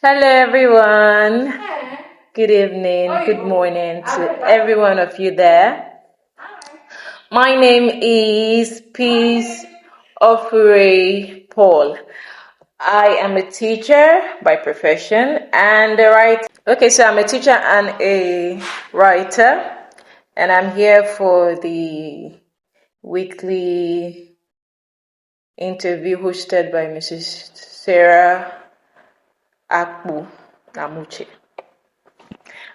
Hello, everyone. Good evening, good morning to every one of you there. My name is Peace Ofure Paul. I am a teacher by profession and a writer. Okay, so I'm a teacher and a writer, and I'm here for the weekly interview hosted by Mrs. Sarah Akbu Namuche.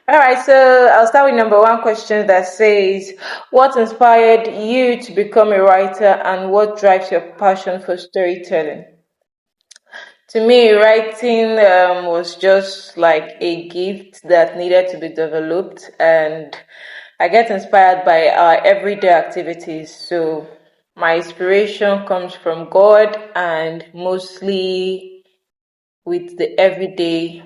All right, so I'll start with number one question that says, what inspired you to become a writer and what drives your passion for storytelling? To me, writing was just like a gift that needed to be developed, and I get inspired by our everyday activities. So my inspiration comes from God and mostly with the everyday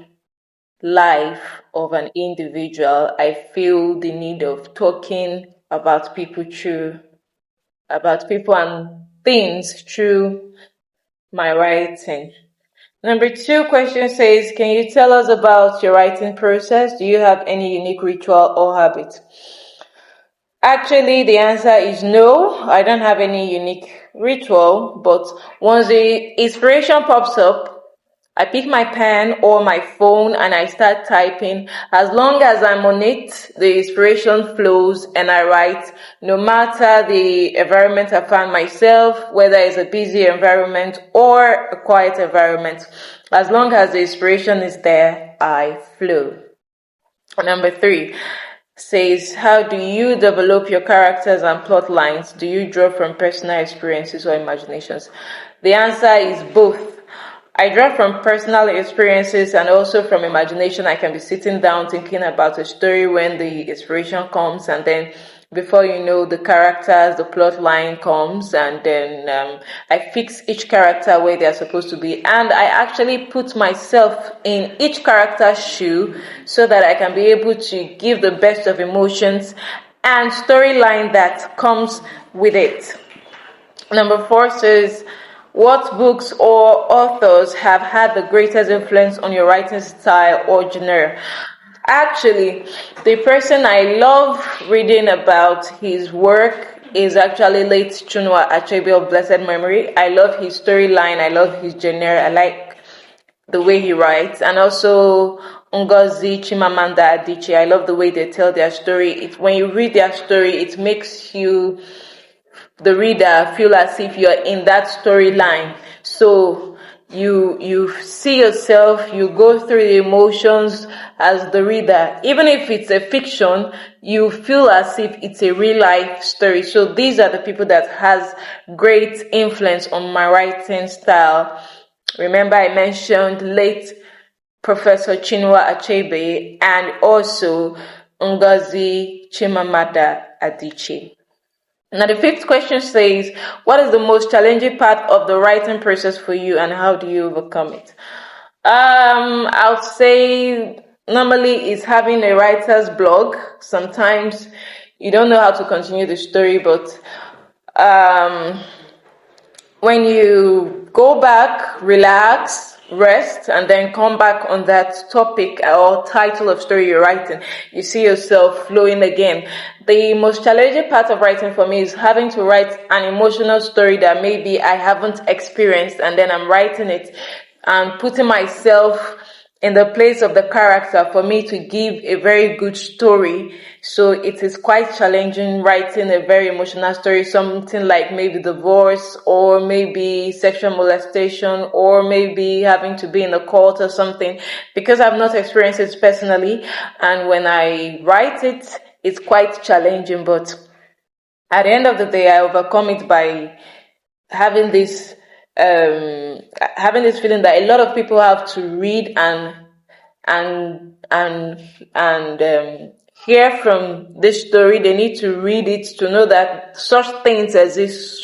life of an individual. I feel the need of talking about people and things through my writing. Number two question says, can you tell us about your writing process? Do you have any unique ritual or habit? Actually, the answer is no. I don't have any unique ritual, but once the inspiration pops up, I pick my pen or my phone and I start typing. As long as I'm on it, the inspiration flows and I write, no matter the environment I find myself, whether it's a busy environment or a quiet environment. As long as the inspiration is there, I flow. Number three says, how do you develop your characters and plot lines? Do you draw from personal experiences or imaginations? The answer is both. I draw from personal experiences and also from imagination. I can be sitting down thinking about a story when the inspiration comes, and then before you know, the characters, the plot line comes, and then I fix each character where they're supposed to be. And I actually put myself in each character's shoe so that I can be able to give the best of emotions and storyline that comes with it. Number four says, what books or authors have had the greatest influence on your writing style or genre? Actually, the person I love reading about his work is actually late Chinua Achebe of blessed memory. I love his storyline. I love his genre. I like the way he writes. And also Ngozi Chimamanda Adichie. I love the way they tell their story. When you read their story, it makes you, the reader, feel as if you're in that storyline. So you see yourself, you go through the emotions as the reader. Even if it's a fiction, you feel as if it's a real life story. So these are the people that has great influence on my writing style. Remember, I mentioned late Professor Chinua Achebe and also Ngozi Chimamanda Adichie. Now, the fifth question says, what is the most challenging part of the writing process for you and how do you overcome it? I would say normally it's having a writer's block. Sometimes you don't know how to continue the story, but when you go back, relax, rest, and then come back on that topic or title of story you're writing, you see yourself flowing again. The most challenging part of writing for me is having to write an emotional story that maybe I haven't experienced, and then I'm writing it and putting myself in the place of the character for me to give a very good story. So it is quite challenging writing a very emotional story, something like maybe divorce or maybe sexual molestation or maybe having to be in a cult or something, because I've not experienced it personally. And when I write it, it's quite challenging, but at the end of the day, I overcome it by having this feeling that a lot of people have to read and hear from this story. They need to read it to know that such things exist,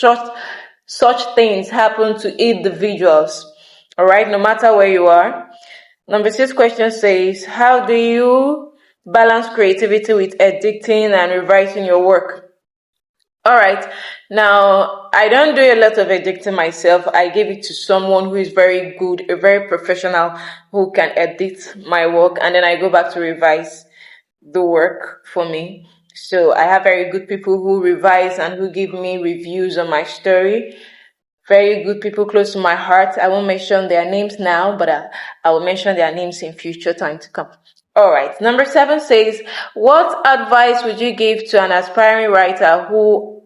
such things happen to individuals. All right, no matter where you are. Number 6 question says, how do you balance creativity with editing and revising your work? All right. Now, I don't do a lot of editing myself. I give it to someone who is very good, a very professional who can edit my work, and then I go back to revise the work for me. So I have very good people who revise and who give me reviews on my story. Very good people close to my heart. I won't mention their names now, but I will mention their names in future time to come. All right. Number 7 says, what advice would you give to an aspiring writer who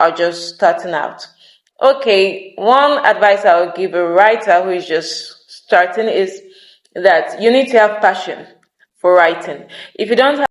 are just starting out? Okay, one advice I would give a writer who is just starting is that you need to have passion for writing. If you don't